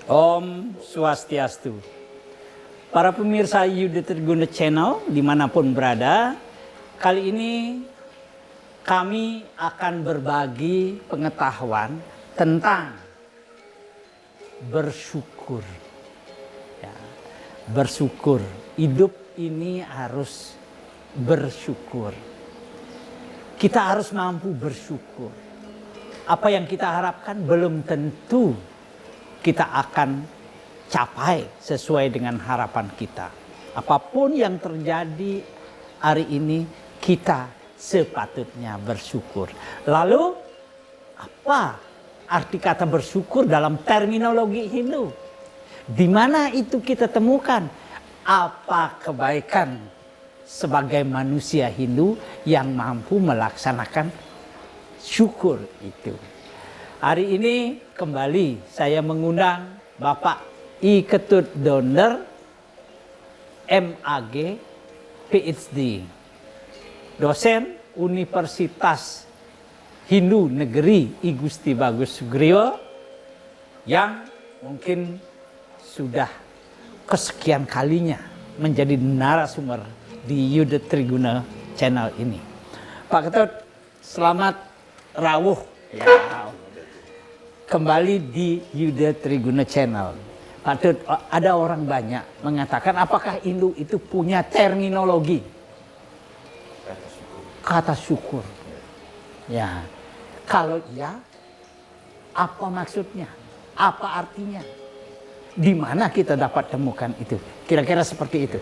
Om Swastiastu. Para pemirsa Yuda Triguna Channel dimanapun berada, kali ini kami akan berbagi pengetahuan tentang bersyukur. Ya, bersyukur, hidup ini harus bersyukur. Kita harus mampu bersyukur. Apa yang kita harapkan belum tentu kita akan capai sesuai dengan harapan kita. Apapun yang terjadi hari ini, kita sepatutnya bersyukur. Lalu, apa arti kata bersyukur dalam terminologi Hindu? Di mana itu kita temukan? Apa kebaikan sebagai manusia Hindu yang mampu melaksanakan syukur itu? Hari ini kembali saya mengundang Bapak I Ketut Donder, MAG, PhD, dosen Universitas Hindu Negeri I Gusti Bagus Sugriwo, yang mungkin sudah kesekian kalinya menjadi narasumber di Yuda Triguna Channel ini. Pak Ketut, selamat rawuh ya, kembali di Yuda Triguna Channel. Pak Ketut, ada orang banyak mengatakan apakah Hindu itu punya terminologi kata syukur? Ya, kalau iya, apa maksudnya? Apa artinya? Di mana kita dapat temukan itu? Kira-kira seperti itu.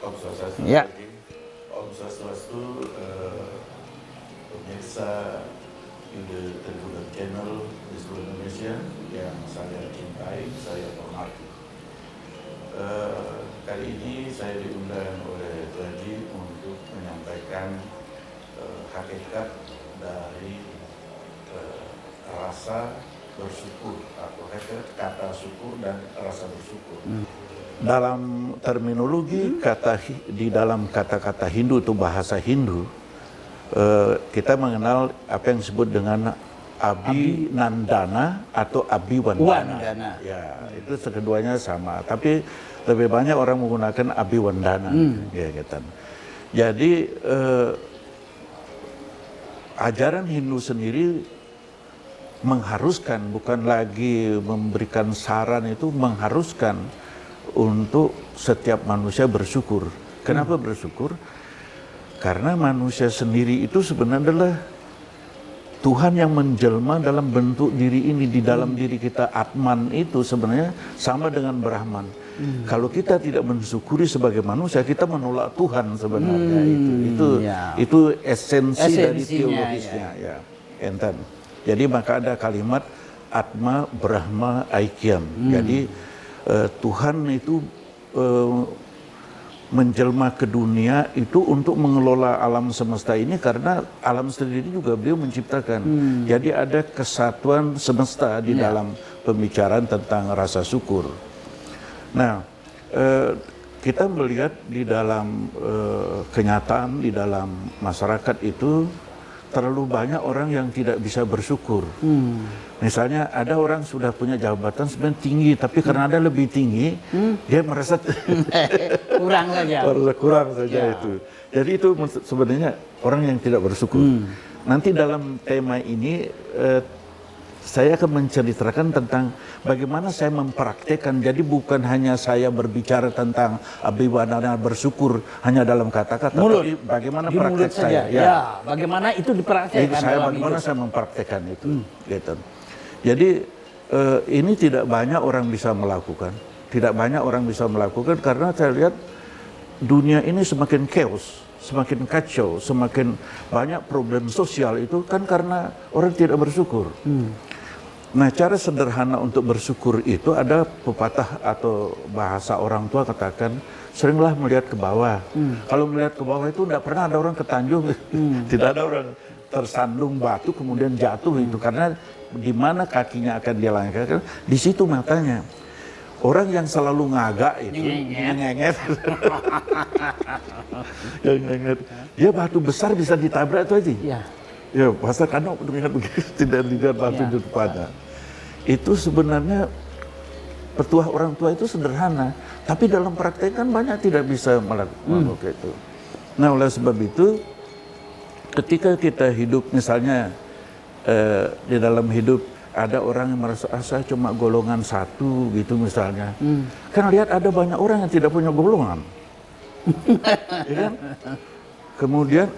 Om Swastiastu. Ya. Om Swastiastu, pemirsa Yuda Triguna Channel di seluruh Indonesia yang saya cintai, saya hormati. Kali ini saya diundang oleh Tuan Haji untuk menyampaikan hakikat dari rasa bersyukur atau kata syukur dan rasa bersyukur. Dalam terminologi di dalam kata-kata Hindu itu bahasa Hindu, kita mengenal apa yang disebut dengan Abhinandana atau Abhiwandana. Ya, itu keduanya sama. Tapi lebih banyak orang menggunakan Abhiwandana. Ya, gitu. Jadi ajaran Hindu sendiri mengharuskan, bukan lagi memberikan saran, itu mengharuskan untuk setiap manusia bersyukur. Kenapa bersyukur? Karena manusia sendiri itu sebenarnya adalah Tuhan yang menjelma dalam bentuk diri ini. Di dalam diri kita, Atman itu sebenarnya sama dengan Brahman. Kalau kita tidak mensyukuri sebagai manusia, kita menolak Tuhan sebenarnya. Itu esensi dari teologisnya. Ya. Enten. Jadi maka ada kalimat Atma Brahma Aikyam. Jadi Tuhan itu menjelma ke dunia itu untuk mengelola alam semesta ini, karena alam sendiri juga beliau menciptakan. Jadi ada kesatuan semesta di dalam pembicaraan tentang rasa syukur. Nah, kita melihat di dalam kenyataan, di dalam masyarakat itu terlalu banyak orang yang tidak bisa bersyukur. Misalnya ada orang sudah punya jabatan sebenarnya tinggi, tapi karena ada lebih tinggi, dia merasa kurang saja. Kurang saja itu. Jadi itu sebenarnya orang yang tidak bersyukur. Nanti dalam tema ini saya akan menceritakan tentang bagaimana saya mempraktekkan. Jadi bukan hanya saya berbicara tentang Abhiwandana bersyukur hanya dalam kata-kata, tapi bagaimana praktek saya. Ya, bagaimana itu dipraktekkan. Bagaimana saya mempraktekkan itu. Gitu. Jadi ini tidak banyak orang bisa melakukan. Tidak banyak orang bisa melakukan karena saya lihat dunia ini semakin chaos, semakin kacau, semakin banyak problem sosial itu kan karena orang tidak bersyukur. Nah, cara sederhana untuk bersyukur itu ada pepatah atau bahasa orang tua katakan, seringlah melihat ke bawah. Kalau melihat ke bawah itu tidak pernah ada orang ketanjung. Tidak ada orang tersandung batu kemudian jatuh itu, karena di mana kakinya akan dia langkahkan, di situ matanya. Orang yang selalu ngagak itu, ngenget, dia batu besar bisa ditabrak itu aja. Ya, pasal karena dengan begitu tidak lihat batu di depannya. Itu sebenarnya petuah orang tua itu sederhana, tapi dalam praktek kan banyak tidak bisa melakukan itu. Nah, oleh sebab itu, ketika kita hidup misalnya di dalam hidup ada orang yang merasa saya cuma golongan satu gitu misalnya, kan lihat ada banyak orang yang tidak punya golongan, ya kan? Kemudian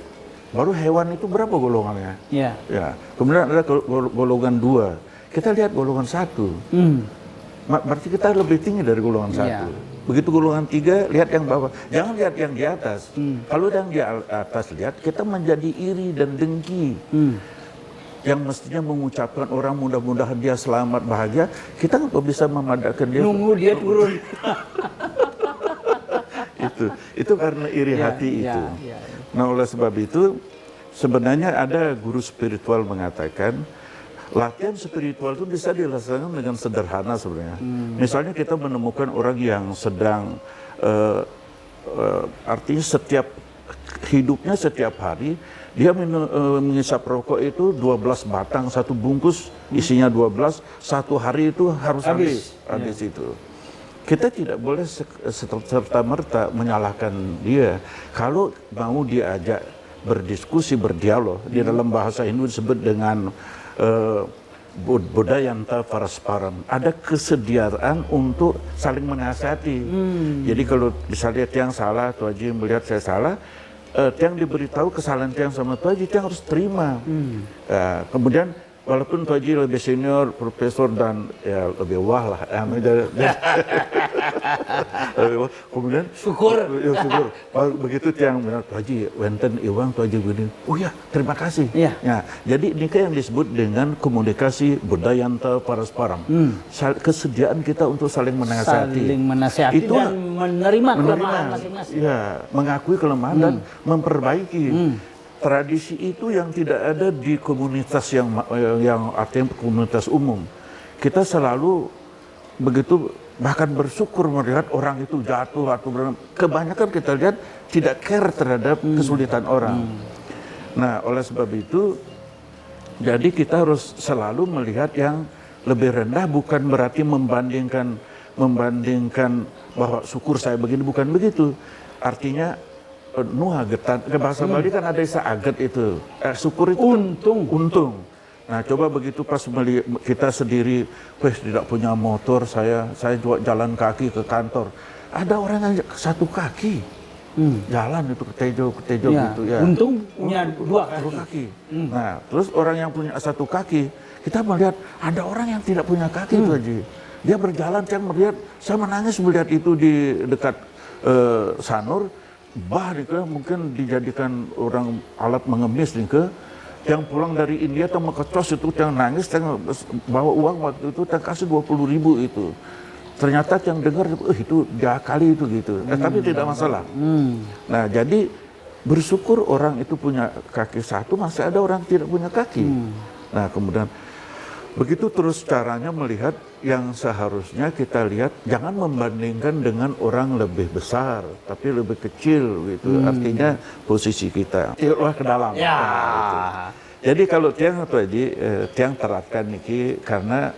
baru hewan itu berapa golongannya? Ya. Ya. Kemudian ada golongan 2. Kita lihat golongan 1. Berarti kita lebih tinggi dari golongan 1. Ya. Begitu golongan 3, lihat yang bawah. Jangan lihat yang di atas. Kalau yang di atas lihat, kita menjadi iri dan dengki. Yang mestinya mengucapkan orang mudah-mudahan dia selamat, bahagia, kita nggak bisa memadamkan dia. Nunggu dia turun. Itu karena iri hati itu. Nah, oleh sebab itu sebenarnya ada guru spiritual mengatakan latihan spiritual itu bisa dilaksanakan dengan sederhana sebenarnya. Misalnya kita menemukan orang yang sedang artinya setiap hidupnya setiap hari dia mengisap rokok itu 12 batang, satu bungkus isinya 12, satu hari itu harus habis itu. Kita tidak boleh serta-merta menyalahkan dia. Kalau mau diajak berdiskusi, berdialog, di dalam bahasa Hindu disebut dengan budayanta parasparam. Ada kesediaan untuk saling menasihati. Jadi kalau misalnya Tiang salah, Tuan Haji melihat saya salah, Tiang diberitahu kesalahan Tiang sama Tuan Haji, Tiang harus terima. Kemudian walaupun Tuan Haji lebih senior, profesor dan ya lebih wah lah, kemudian syukur. Begitu Tiang bilang, Tuan Haji, wenten iwang Tuan Haji begini. Oh ya, terima kasih. Ya, jadi ini yang disebut dengan komunikasi budayanta parasparam. Kesediaan kita untuk saling menasihati. Saling menasihati itu dan menerima kelemahan masing-masing. Ya, mengakui kelemahan dan memperbaiki. Tradisi itu yang tidak ada di komunitas yang artinya komunitas umum. Kita selalu begitu bahkan bersyukur melihat orang itu jatuh atau kebanyakan kita lihat tidak care terhadap kesulitan orang. Nah, oleh sebab itu jadi kita harus selalu melihat yang lebih rendah, bukan berarti membandingkan bahwa syukur saya begini, bukan begitu. Artinya nuha getan, ke bahasa Bali kan ada istilah aget itu. Syukur itu untung. Nah, coba begitu pas kita sendiri, tidak punya motor, saya juga jalan kaki ke kantor. Ada orang yang satu kaki jalan itu ke tejo gitu ya. Untung punya dua kaki. Nah, terus orang yang punya satu kaki, kita melihat ada orang yang tidak punya kaki itu aja. Dia berjalan, saya menangis melihat itu di dekat Sanur. Mungkin dijadikan orang alat mengemis nih ke yang pulang dari India atau Mekecos itu yang nangis, yang bawa uang waktu itu yang kasih 20.000 itu. Ternyata yang dengar itu diakali itu gitu. Tapi tidak masalah. Nah, jadi bersyukur orang itu punya kaki satu, masih ada orang tidak punya kaki. Nah, kemudian begitu terus caranya melihat yang seharusnya kita lihat, jangan membandingkan dengan orang lebih besar, tapi lebih kecil gitu. Artinya posisi kita. Tiuplah ke dalam. Ya. Nah, jadi kalau Tiang Tiang terapkan niki karena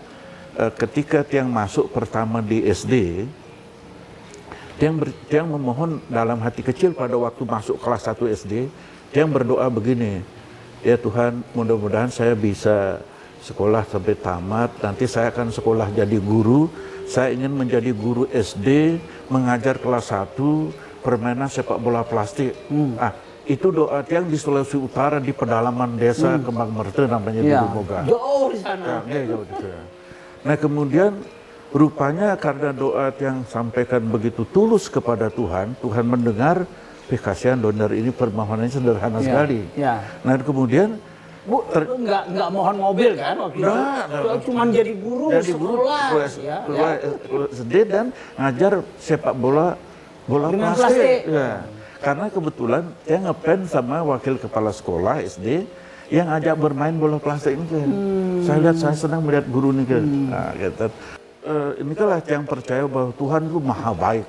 ketika Tiang masuk pertama di SD, Tiang memohon dalam hati kecil pada waktu masuk kelas 1 SD, Tiang berdoa begini, ya Tuhan, mudah-mudahan saya bisa sekolah sampai tamat, nanti saya akan sekolah jadi guru, saya ingin menjadi guru SD, mengajar kelas 1, permainan sepak bola plastik. Itu doa Tiang di Sulawesi Utara, di pedalaman desa Kembang Merte namanya di Moga. Jauh di sana. Jauh di sana. Nah, kemudian rupanya karena doa Tiang sampaikan begitu tulus kepada Tuhan, Tuhan mendengar, kasihan donor ini permohonannya sederhana sekali. Nah, kemudian nggak mohon mobil kan waktu itu, cuma jadi guru sekolah dan ngajar sepak bola plastik. Ya. Karena kebetulan dia ngeplan sama wakil kepala sekolah SD yang ajak bermain bola plastik ini kan. Saya senang melihat guru ini kan. Nah, gitu. Inilah yang percaya bahwa Tuhan itu maha baik.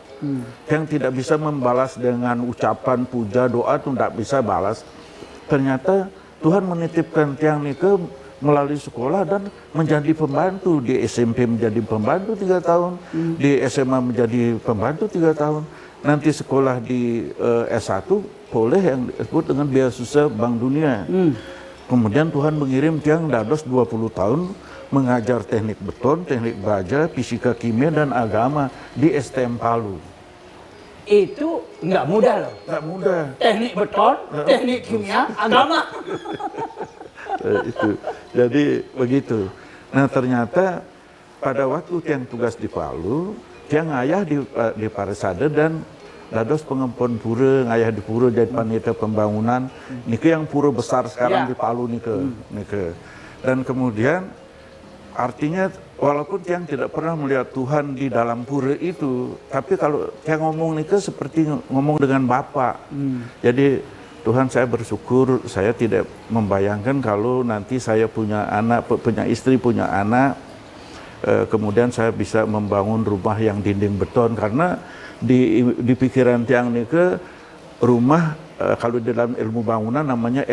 Yang tidak bisa membalas dengan ucapan puja doa itu tidak bisa balas. Ternyata Tuhan menitipkan Tiang Nike melalui sekolah dan menjadi pembantu. Di SMP menjadi pembantu 3 tahun, di SMA menjadi pembantu 3 tahun. Nanti sekolah di S1 boleh yang disebut dengan beasiswa Bank Dunia. Kemudian Tuhan mengirim tiang dados 20 tahun mengajar teknik beton, teknik baja, fisika kimia dan agama di STM Palu. Itu nggak mudah loh. Nggak mudah. Teknik beton, teknik kimia, agama. Itu. Jadi begitu. Nah ternyata pada waktu tiang tugas di Palu, tiang ayah di Parisade dan dados pengempon pura, ayah di pura jadi panitia pembangunan. Nike yang pura besar sekarang di Palu nike. Dan kemudian artinya walaupun tiang tidak pernah melihat Tuhan di dalam pura itu, tapi kalau tiang ngomong nike seperti ngomong dengan Bapak. Jadi Tuhan, saya bersyukur, saya tidak membayangkan kalau nanti saya punya anak, punya istri, punya anak, kemudian saya bisa membangun rumah yang dinding beton, karena di pikiran tiang nike rumah kalau di dalam ilmu bangunan namanya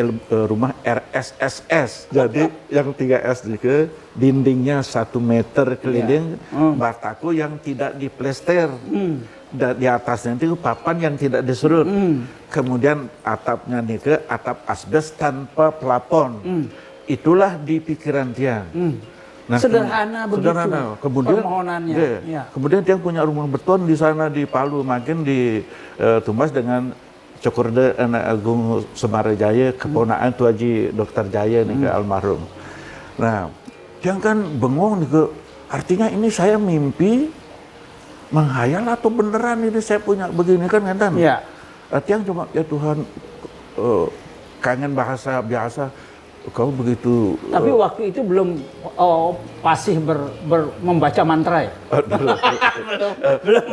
rumah RSSS. Jadi yang 3S nike dindingnya 1 meter keliling, bataku yang tidak diplester. Dan di atasnya itu papan yang tidak diserut. Kemudian atapnya nike atap asbes tanpa plafon. Itulah di pikiran tiang. Nah, Sederhana begitu kemudian permohonannya. Ya. Kemudian dia punya rumah beton di sana di Palu, makin ditumbas dengan Cokorde Anak Agung Semarajaya, keponakan Tu Haji Dr. Jaya nih ke almarhum. Nah, dia kan bengong nih ke, artinya ini saya mimpi, menghayal atau beneran ini saya punya begini kan kan? Ya. Tiang cuma ya Tuhan, kangen bahasa biasa. Kau begitu. Tapi waktu itu belum fasih membaca mantra ya? belum.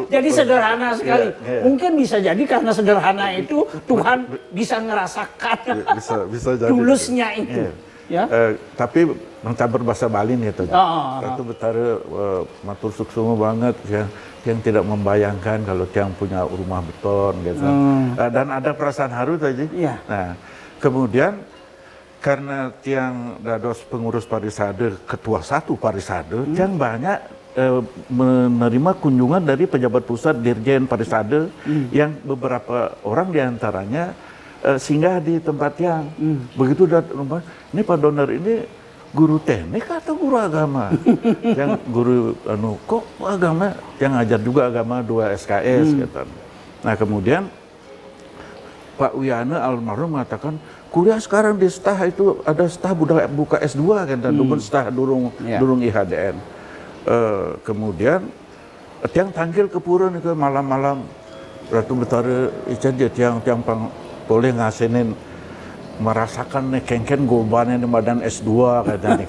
Jadi sederhana sekali. Mungkin bisa jadi karena sederhana itu Tuhan bisa ngerasakan bisa jadi. tulusnya itu. Ya. Tapi mencabar bahasa Bali nih tuh. Itu betara matur suksuma banget ya. Yang tidak membayangkan kalau tiang punya rumah beton gitu. Dan ada perasaan haru tadi. Ya. Nah, kemudian karena tiang dados pengurus Parisade, ketua 1 Parisade, tiang banyak menerima kunjungan dari pejabat pusat Dirjen Parisade yang beberapa orang diantaranya singgah di tempat tiang. Begitu datang, ini Pak Doner ini guru teknik atau guru agama? Yang guru kok agama? Yang ngajar juga agama 2 SKS gitu. Nah kemudian Pak Wiyana almarhum mengatakan, kuliah sekarang di Stah itu ada Stah buka S2 kan, dan Stah durung IHDN. Kemudian tiang tanggil ke pura nih ke malam-malam Ratu Betara ican dia tiang boleh ngasinin merasakan nih kengken gobannya di badan S2 katanya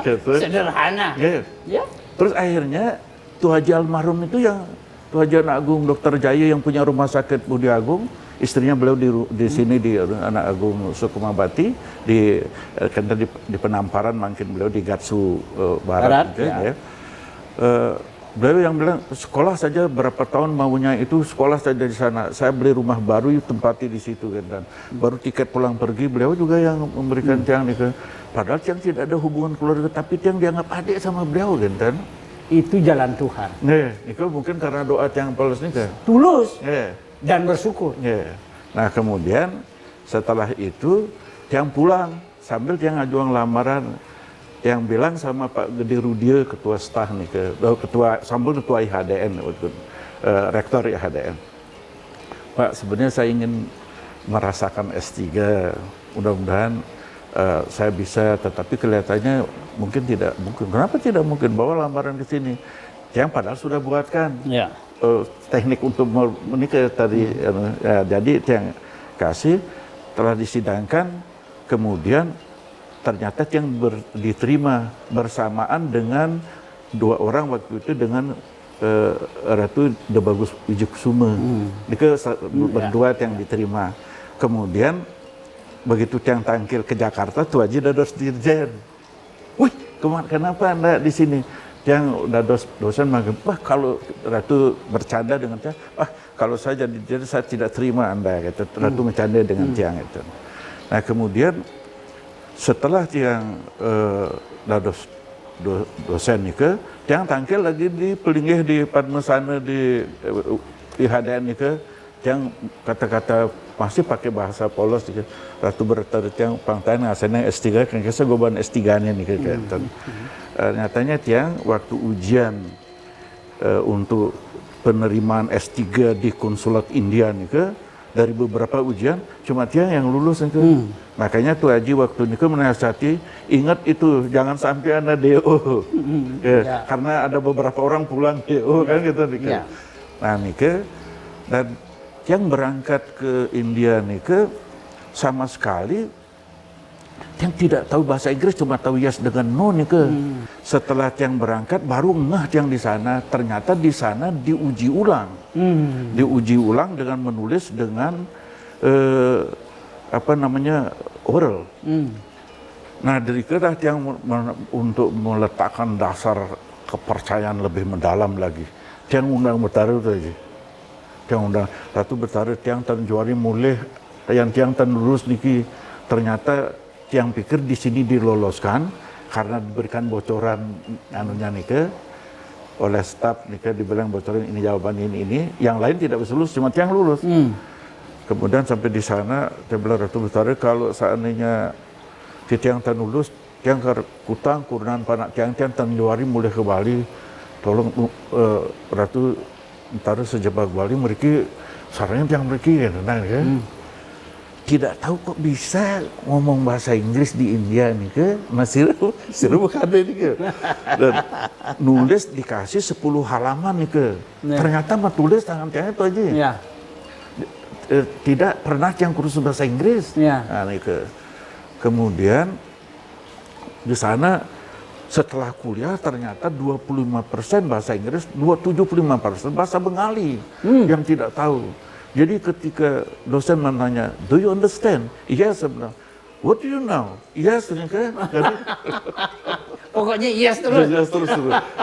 gitu. Sederhana. Ya. Terus akhirnya Tu Haji almarhum itu yang Tu Haji Anak Agung Dr. Jaya yang punya rumah sakit Budi Agung, istrinya beliau di sini di Anak Agung Sukumabati di Penamparan, makin beliau di Gatsu Barat gitu, ya. Beliau yang bilang sekolah saja berapa tahun maunya itu sekolah saja di sana. Saya beli rumah baru tempati di situ kan, dan baru tiket pulang pergi beliau juga yang memberikan tiang nih. Padahal tiang tidak ada hubungan keluarga, tapi tiang dianggap adik sama beliau kan. Itu jalan Tuhan. Itu mungkin karena doa tiang polos nih kan. Tulus. Dan bersyukur. Nah kemudian setelah itu tiang pulang sambil tiang ngajuang lamaran, tiang bilang sama Pak Gede Rudia ketua Stah nih ketua IHDN rektor IHDN, Pak sebenarnya saya ingin merasakan S3, mudah-mudahan saya bisa, tetapi kelihatannya mungkin tidak mungkin. Kenapa tidak mungkin? Bawa lamaran ke sini. Tiang padahal sudah buatkan. Teknik untuk menikah tadi, jadi yang kasih telah disidangkan, kemudian ternyata yang diterima bersamaan dengan 2 orang waktu itu dengan Ratu De Bagus Wijukusuma. Berdua yang diterima. Kemudian begitu yang tangkil ke Jakarta, Tu Haji dados dirjen. Wih, kenapa Anda di sini? Yang dados dosen magang, kalau Ratu bercanda dengan tiang, kalau saya jadi saya tidak terima Anda, gitu. Ratu bercanda dengan tiang itu. Nah kemudian setelah tiang dosen ni ke, tiang tangkel lagi di pelinggih di Padmasana di HDN ni ke, tiang kata-kata masih pakai bahasa polos ni ke, Ratu berkata tiang pangtain asalnya S3 kan kisah goban S3-nya ni ke. Nyatanya tiang waktu ujian untuk penerimaan S3 di konsulat India ni ke, dari beberapa ujian cuma tiang yang lulus ni ke. Makanya tuh Haji waktu ni ke menasihati, ingat itu jangan sampai ada DO. Karena ada beberapa orang pulang DO kan gitu ni ke. Nah ni ke, dan yang berangkat ke India ni ke sama sekali yang tidak tahu bahasa Inggris, cuma tahu yes dengan no ni ke. Setelah yang berangkat baru ngeh yang di sana, ternyata di sana diuji ulang. Diuji ulang dengan menulis dengan oral. Nah dari kita yang untuk meletakkan dasar kepercayaan lebih mendalam lagi, yang undang bertaruh tu aja. Yang undang Ratu bertaruh tiang tanjuari mulai yang tiang tan lulus niki, ternyata tiang pikir di sini diloloskan karena diberikan bocoran anunya nike oleh staf nike, dibilang bocoran ini jawaban ini, yang lain tidak bisa lulus, cuma tiang lulus. Kemudian sampai di sana dia bilang Ratu bertaruh kalau seandainya tiang tan lulus, tiang kutang kurunan panak tiang tanjuari mulai ke Bali, tolong Ratu bertaruh sejebak Bali mereka sarannya tiang mereka kan. Tidak tahu kok bisa ngomong bahasa Inggris di India nih ke, masih bukan ini ke. Dan nulis dikasih 10 halaman nih ke. Ternyata mah tulis tangan tiangnya itu aja. Tidak pernah yang kursus bahasa Inggris. Nah, nih ke. Kemudian di sana setelah kuliah ternyata 25% bahasa Inggris, 75% bahasa Bengali yang tidak tahu. Jadi ketika dosen menanya, do you understand? Yes, sebenarnya. What do you know? Yes, jadi pokoknya yes terus. Yes, terus.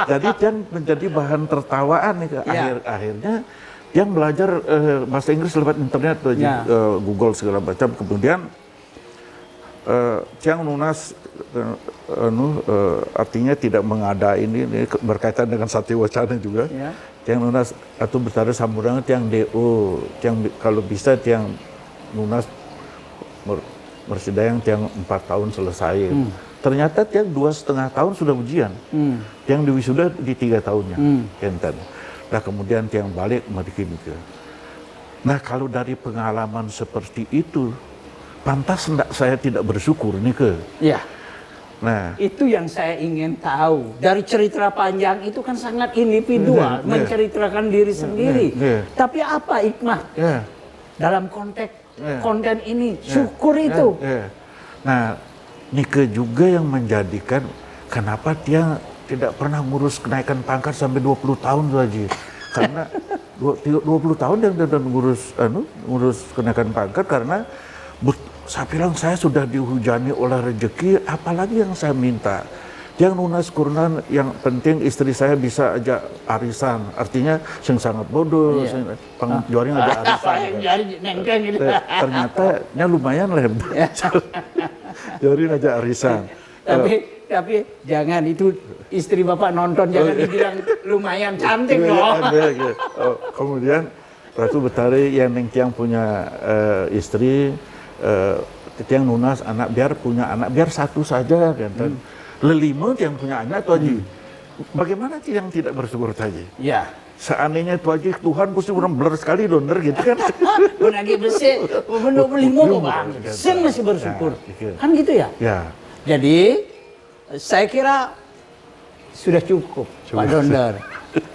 Jadi dia menjadi bahan tertawaan nih ke. Akhirnya dia belajar bahasa Inggris lewat internet aja, Google segala macam. Kemudian Tiang lunas artinya tidak mengada ini berkaitan dengan Satya Wacana juga. Tiang lunas atau bertaruh samburangan tiang DO, tiang kalau bisa tiang lunas bersidayang tiang 4 tahun selesai. Ternyata tiang 2,5 tahun sudah ujian. Tiang diwisuda di 3 tahunnya. Nah kemudian tiang balik begini. Nah kalau dari pengalaman seperti itu, pantas enggak saya tidak bersyukur nih ke? Ya. Nah, itu yang saya ingin tahu. Dari cerita panjang itu kan sangat individual, menceritakan diri sendiri. Tapi apa hikmah dalam konteks konten ini? Syukur itu. Nah, Nike juga yang menjadikan kenapa dia tidak pernah ngurus kenaikan pangkat sampai 20 tahun saja. Karena 20 tahun yang dia ngurus kenaikan pangkat karena saya bilang saya sudah dihujani oleh rezeki, apalagi yang saya minta. Yang lunas kurunan, yang penting istri saya bisa ajak arisan. Artinya yang sangat bodoh, juaring ajak arisan. Ternyata lumayan lebar. Juaring ajak arisan. Tapi jangan itu istri bapak nonton, jangan dibilang lumayan cantik loh. Kemudian Ratu Betari yang punya istri, tiang lunas anak biar punya anak biar satu saja kan. Lelima yang punya anak itu aja. Bagaimana yang tidak bersyukur saja? Ya. Seandainya itu aja Tuhan pasti orang beler sekali doner gitu kan. Menagi bersih, menurut limo bang, sen masih bersyukur. Kan gitu ya? Ya. Jadi saya kira sudah cukup. Pak Donder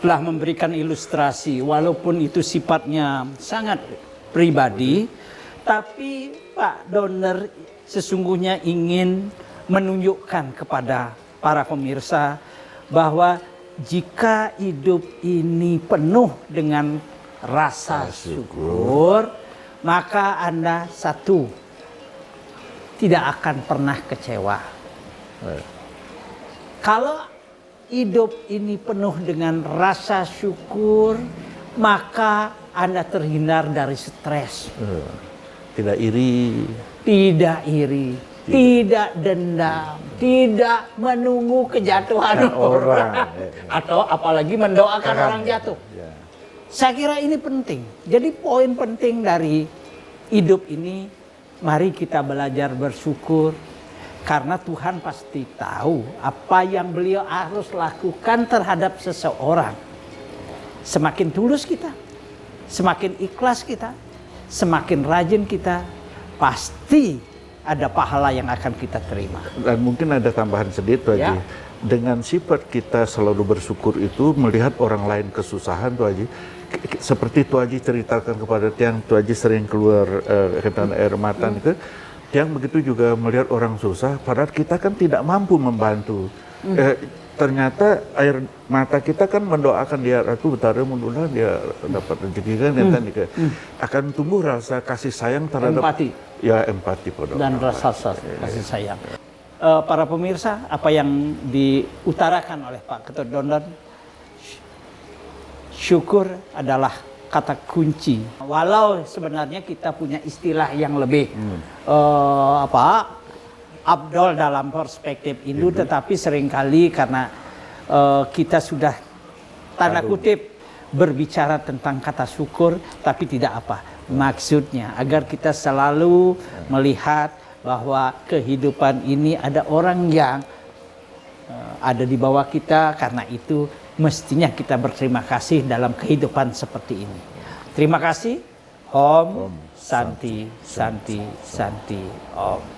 telah memberikan ilustrasi, walaupun itu sifatnya sangat pribadi, tapi Pak Donder sesungguhnya ingin menunjukkan kepada para pemirsa bahwa jika hidup ini penuh dengan rasa syukur, maka Anda satu, tidak akan pernah kecewa. Kalau hidup ini penuh dengan rasa syukur, maka Anda terhindar dari stres. Tidak iri. Tidak iri. tidak dendam, tidak menunggu kejatuhan orang, atau apalagi mendoakan orang jatuh. Ya. Saya kira ini penting. Jadi poin penting dari hidup ini, mari kita belajar bersyukur. Karena Tuhan pasti tahu apa yang beliau harus lakukan terhadap seseorang. Semakin tulus kita, semakin ikhlas kita, semakin rajin kita, pasti ada pahala yang akan kita terima. Dan mungkin ada tambahan sedikit Tuh Haji. Ya. Dengan sifat kita selalu bersyukur itu, melihat orang lain kesusahan Tuh Haji, seperti Tuh Haji ceritakan kepada Tiang, Tuh Haji sering keluar air mata itu, Tiang begitu juga melihat orang susah, padahal kita kan tidak mampu membantu. Ternyata air mata kita kan mendoakan dia, Ratu Betara mudah dia dapat rezeki kan, akan tumbuh rasa kasih sayang terhadap Empati. Ya, empati pada Dan orang rasa kasih sayang. Para pemirsa, apa yang diutarakan oleh Pak Ketut Dondon, syukur adalah kata kunci. Walau sebenarnya kita punya istilah yang lebih abdol dalam perspektif Hindu, tetapi seringkali karena kita sudah tanda kutip berbicara tentang kata syukur, tapi tidak apa maksudnya, agar kita selalu melihat bahwa kehidupan ini ada orang yang ada di bawah kita, karena itu mestinya kita berterima kasih dalam kehidupan seperti ini. Terima kasih. Om Santi Santi Santi Om.